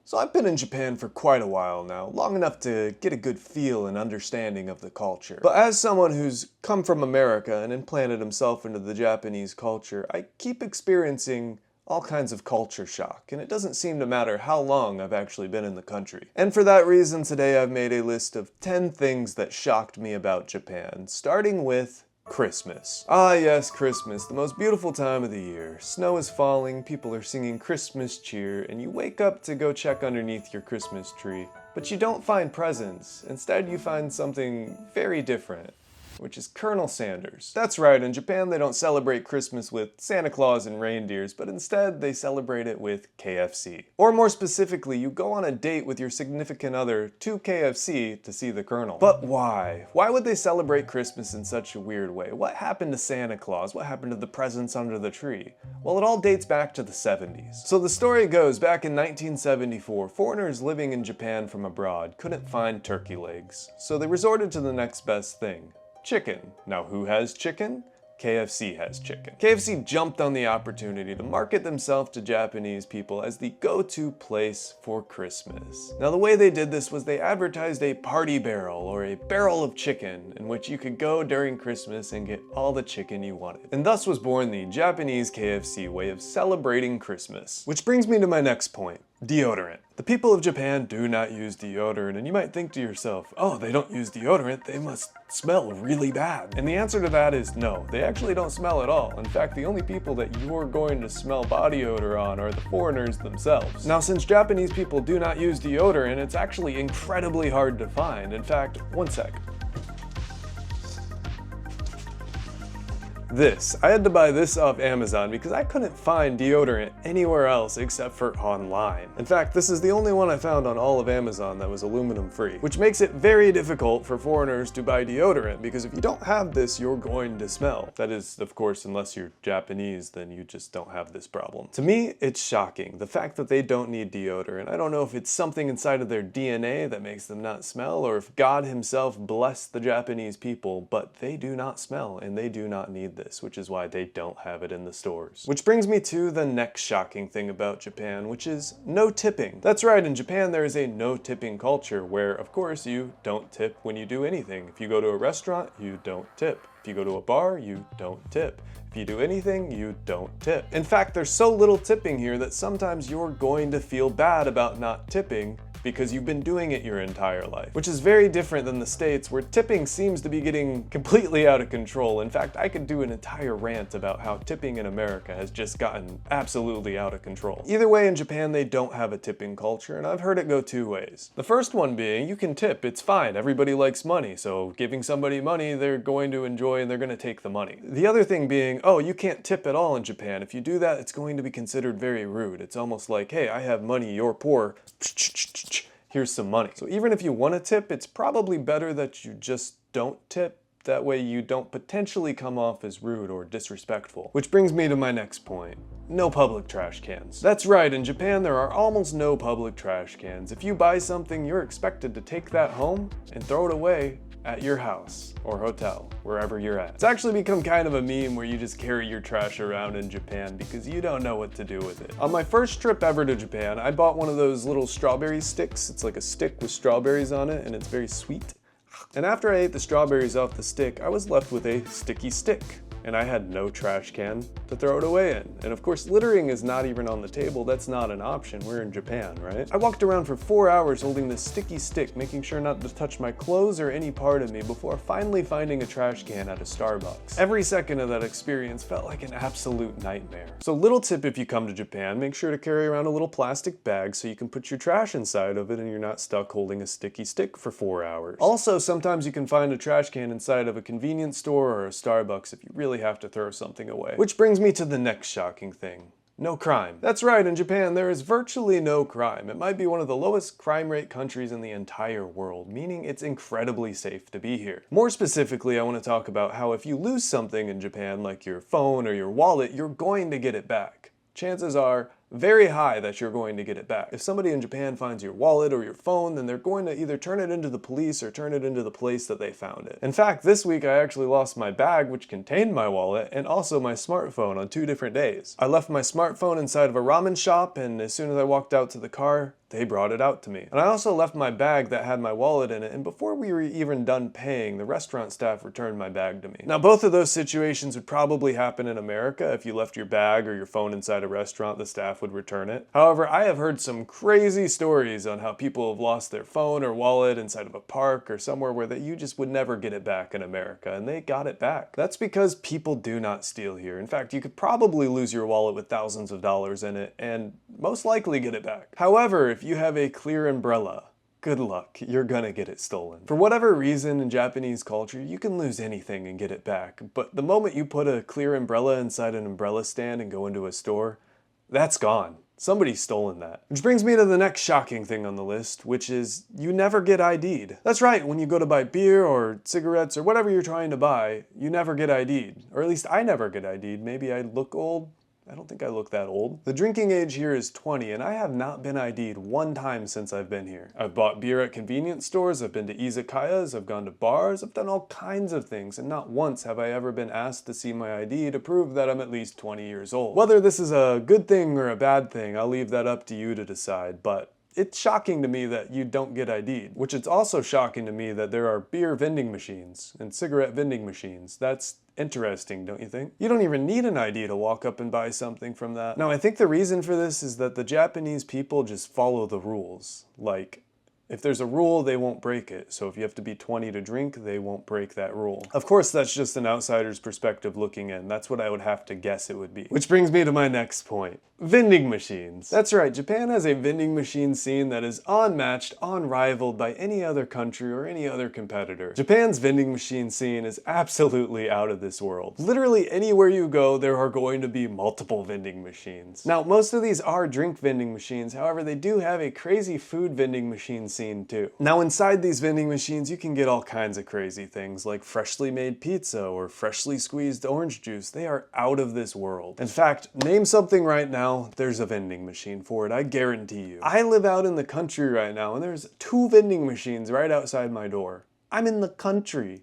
So I've been in Japan for quite a while now, long enough to get a good feel and understanding of the culture. But as someone who's come from America and implanted himself into the Japanese culture, I keep experiencing all kinds of culture shock, and it doesn't seem to matter how long I've actually been in the country. And for that reason, today I've made a list of 10 things that shocked me about Japan, starting with Christmas. Ah yes, Christmas, the most beautiful time of the year. Snow is falling, people are singing Christmas cheer, and you wake up to go check underneath your Christmas tree. But you don't find presents. Instead, you find something very different, which is Colonel Sanders. That's right, in Japan they don't celebrate Christmas with Santa Claus and reindeers, but instead they celebrate it with KFC. Or more specifically, you go on a date with your significant other to KFC to see the Colonel. But why? Why would they celebrate Christmas in such a weird way? What happened to Santa Claus? What happened to the presents under the tree? Well, it all dates back to the 70s. So the story goes, back in 1974, foreigners living in Japan from abroad couldn't find turkey legs, so they resorted to the next best thing. Chicken. Now who has chicken? KFC has chicken. KFC jumped on the opportunity to market themselves to Japanese people as the go-to place for Christmas. Now the way they did this was they advertised a party barrel, or a barrel of chicken, in which you could go during Christmas and get all the chicken you wanted. And thus was born the Japanese KFC way of celebrating Christmas. Which brings me to my next point. Deodorant. The people of Japan do not use deodorant, and you might think to yourself, oh, they don't use deodorant, they must smell really bad. And the answer to that is no, they actually don't smell at all. In fact, the only people that you're going to smell body odor on are the foreigners themselves. Now, since Japanese people do not use deodorant, it's actually incredibly hard to find. In fact, one sec. I had to buy this off Amazon because I couldn't find deodorant anywhere else except for online. In fact, this is the only one I found on all of Amazon that was aluminum free, which makes it very difficult for foreigners to buy deodorant because if you don't have this, you're going to smell. That is, of course, unless you're Japanese, then you just don't have this problem. To me, it's shocking. The fact that they don't need deodorant. I don't know if it's something inside of their DNA that makes them not smell, or if God himself blessed the Japanese people, but they do not smell and they do not need this, which is why they don't have it in the stores. Which brings me to the next shocking thing about Japan, which is no tipping. That's right, in Japan there is a no tipping culture where, of course, you don't tip when you do anything. If you go to a restaurant, you don't tip. If you go to a bar, you don't tip. If you do anything, you don't tip. In fact, there's so little tipping here that sometimes you're going to feel bad about not tipping because you've been doing it your entire life. Which is very different than the States, where tipping seems to be getting completely out of control. In fact, I could do an entire rant about how tipping in America has just gotten absolutely out of control. Either way, in Japan they don't have a tipping culture, and I've heard it go two ways. The first one being, you can tip, it's fine, everybody likes money, so giving somebody money they're going to enjoy and they're going to take the money. The other thing being, oh, you can't tip at all in Japan. If you do that, it's going to be considered very rude. It's almost like, hey, I have money, you're poor. Here's some money. So even if you want to tip, it's probably better that you just don't tip. That way you don't potentially come off as rude or disrespectful. Which brings me to my next point. No public trash cans. That's right, in Japan there are almost no public trash cans. If you buy something, you're expected to take that home and throw it away at your house or hotel, wherever you're at. It's actually become kind of a meme where you just carry your trash around in Japan because you don't know what to do with it. On my first trip ever to Japan, I bought one of those little strawberry sticks. It's like a stick with strawberries on it and it's very sweet. And after I ate the strawberries off the stick, I was left with a sticky stick. And I had no trash can to throw it away in. And of course, littering is not even on the table. That's not an option. We're in Japan, right? I walked around for 4 hours holding this sticky stick, making sure not to touch my clothes or any part of me before finally finding a trash can at a Starbucks. Every second of that experience felt like an absolute nightmare. So little tip if you come to Japan, make sure to carry around a little plastic bag so you can put your trash inside of it and you're not stuck holding a sticky stick for 4 hours. Also, sometimes you can find a trash can inside of a convenience store or a Starbucks if you really have to throw something away. Which brings me to the next shocking thing. No crime. That's right, in Japan there is virtually no crime. It might be one of the lowest crime rate countries in the entire world, meaning it's incredibly safe to be here. More specifically, I want to talk about how if you lose something in Japan, like your phone or your wallet, you're going to get it back. Chances are very high that you're going to get it back. If somebody in Japan finds your wallet or your phone, then they're going to either turn it into the police or turn it into the place that they found it. In fact, this week I actually lost my bag, which contained my wallet, and also my smartphone on 2 different days. I left my smartphone inside of a ramen shop, and as soon as I walked out to the car, they brought it out to me. And I also left my bag that had my wallet in it, and before we were even done paying, the restaurant staff returned my bag to me. Now, both of those situations would probably happen in America. If you left your bag or your phone inside a restaurant, the staff would return it. However, I have heard some crazy stories on how people have lost their phone or wallet inside of a park or somewhere where that you just would never get it back in America, and they got it back. That's because people do not steal here. In fact, you could probably lose your wallet with thousands of dollars in it and most likely get it back. However, if you have a clear umbrella, good luck, you're gonna get it stolen. For whatever reason in Japanese culture, you can lose anything and get it back, but the moment you put a clear umbrella inside an umbrella stand and go into a store, that's gone. Somebody's stolen that. Which brings me to the next shocking thing on the list, which is you never get ID'd. That's right, when you go to buy beer or cigarettes or whatever you're trying to buy, you never get ID'd. Or at least I never get ID'd. Maybe I look old. I don't think I look that old. The drinking age here is 20, and I have not been ID'd one time since I've been here. I've bought beer at convenience stores, I've been to izakayas, I've gone to bars, I've done all kinds of things, and not once have I ever been asked to see my ID to prove that I'm at least 20 years old. Whether this is a good thing or a bad thing, I'll leave that up to you to decide, but it's shocking to me that you don't get ID'd, which it's also shocking to me that there are beer vending machines and cigarette vending machines. That's interesting, don't you think? You don't even need an ID to walk up and buy something from that. Now, I think the reason for this is that the Japanese people just follow the rules. Like, if there's a rule, they won't break it. So if you have to be 20 to drink, they won't break that rule. Of course, that's just an outsider's perspective looking in. That's what I would have to guess it would be. Which brings me to my next point. Vending machines. That's right, Japan has a vending machine scene that is unmatched, unrivaled by any other country or any other competitor. Japan's vending machine scene is absolutely out of this world. Literally anywhere you go, there are going to be multiple vending machines. Now, most of these are drink vending machines, however, they do have a crazy food vending machine scene too. Now, inside these vending machines, you can get all kinds of crazy things like freshly made pizza or freshly squeezed orange juice. They are out of this world. In fact, name something right now, there's a vending machine for it, I guarantee you. I live out in the country right now, and there's 2 vending machines right outside my door. I'm in the country,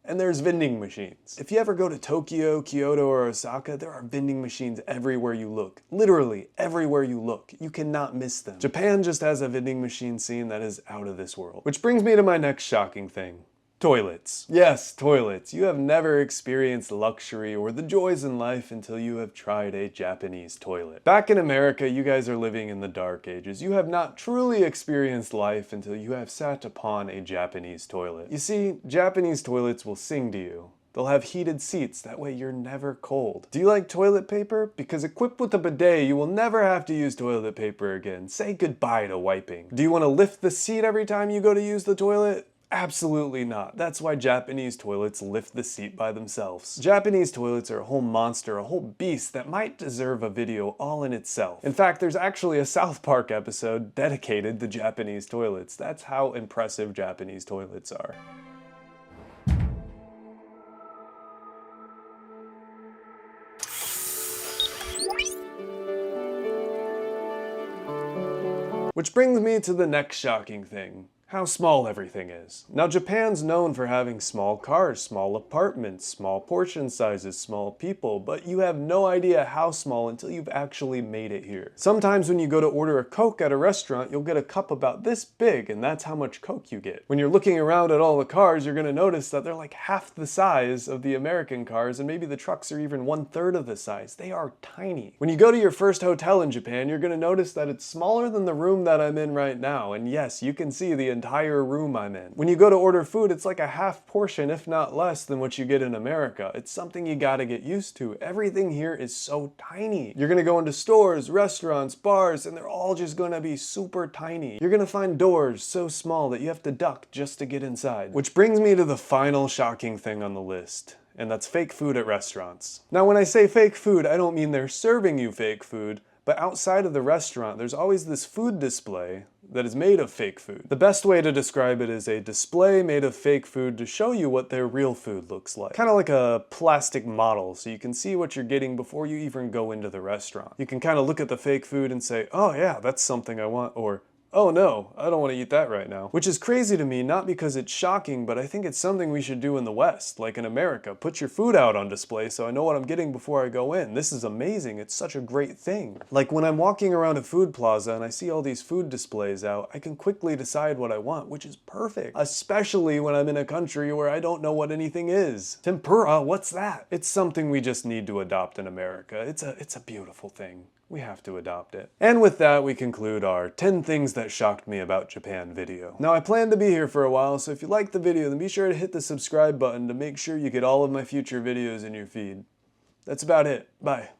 and there's vending machines. If you ever go to Tokyo, Kyoto, or Osaka, there are vending machines everywhere you look. Literally, everywhere you look. You cannot miss them. Japan just has a vending machine scene that is out of this world. Which brings me to my next shocking thing. Toilets. Yes, toilets. You have never experienced luxury or the joys in life until you have tried a Japanese toilet. Back in America, you guys are living in the dark ages. You have not truly experienced life until you have sat upon a Japanese toilet. You see, Japanese toilets will sing to you. They'll have heated seats, that way you're never cold. Do you like toilet paper? Because equipped with a bidet, you will never have to use toilet paper again. Say goodbye to wiping. Do you want to lift the seat every time you go to use the toilet? Absolutely not. That's why Japanese toilets lift the seat by themselves. Japanese toilets are a whole monster, a whole beast that might deserve a video all in itself. In fact, there's actually a South Park episode dedicated to Japanese toilets. That's how impressive Japanese toilets are. Which brings me to the next shocking thing. How small everything is. Now, Japan's known for having small cars, small apartments, small portion sizes, small people, but you have no idea how small until you've actually made it here. Sometimes when you go to order a Coke at a restaurant, you'll get a cup about this big, and that's how much Coke you get. When you're looking around at all the cars, you're gonna notice that they're like half the size of the American cars, and maybe the trucks are even 1/3 of the size. They are tiny. When you go to your first hotel in Japan, you're gonna notice that it's smaller than the room that I'm in right now, and yes, you can see the entire room I'm in. When you go to order food, it's like a half portion, if not less, than what you get in America. It's something you gotta get used to. Everything here is so tiny. You're gonna go into stores, restaurants, bars, and they're all just gonna be super tiny. You're gonna find doors so small that you have to duck just to get inside. Which brings me to the final shocking thing on the list, and that's fake food at restaurants. Now, when I say fake food, I don't mean they're serving you fake food, but outside of the restaurant, there's always this food display that is made of fake food. The best way to describe it is a display made of fake food to show you what their real food looks like. Kind of like a plastic model, so you can see what you're getting before you even go into the restaurant. You can kind of look at the fake food and say, oh yeah, that's something I want, or Oh no, I don't want to eat that right now. Which is crazy to me, not because it's shocking, but I think it's something we should do in the West, like in America. Put your food out on display so I know what I'm getting before I go in. This is amazing. It's such a great thing. Like when I'm walking around a food plaza and I see all these food displays out, I can quickly decide what I want, which is perfect. Especially when I'm in a country where I don't know what anything is. Tempura, what's that? It's something we just need to adopt in America. It's a beautiful thing. We have to adopt it. And with that, we conclude our 10 things that shocked me about Japan video. Now, I plan to be here for a while, so if you liked the video, then be sure to hit the subscribe button to make sure you get all of my future videos in your feed. That's about it. Bye.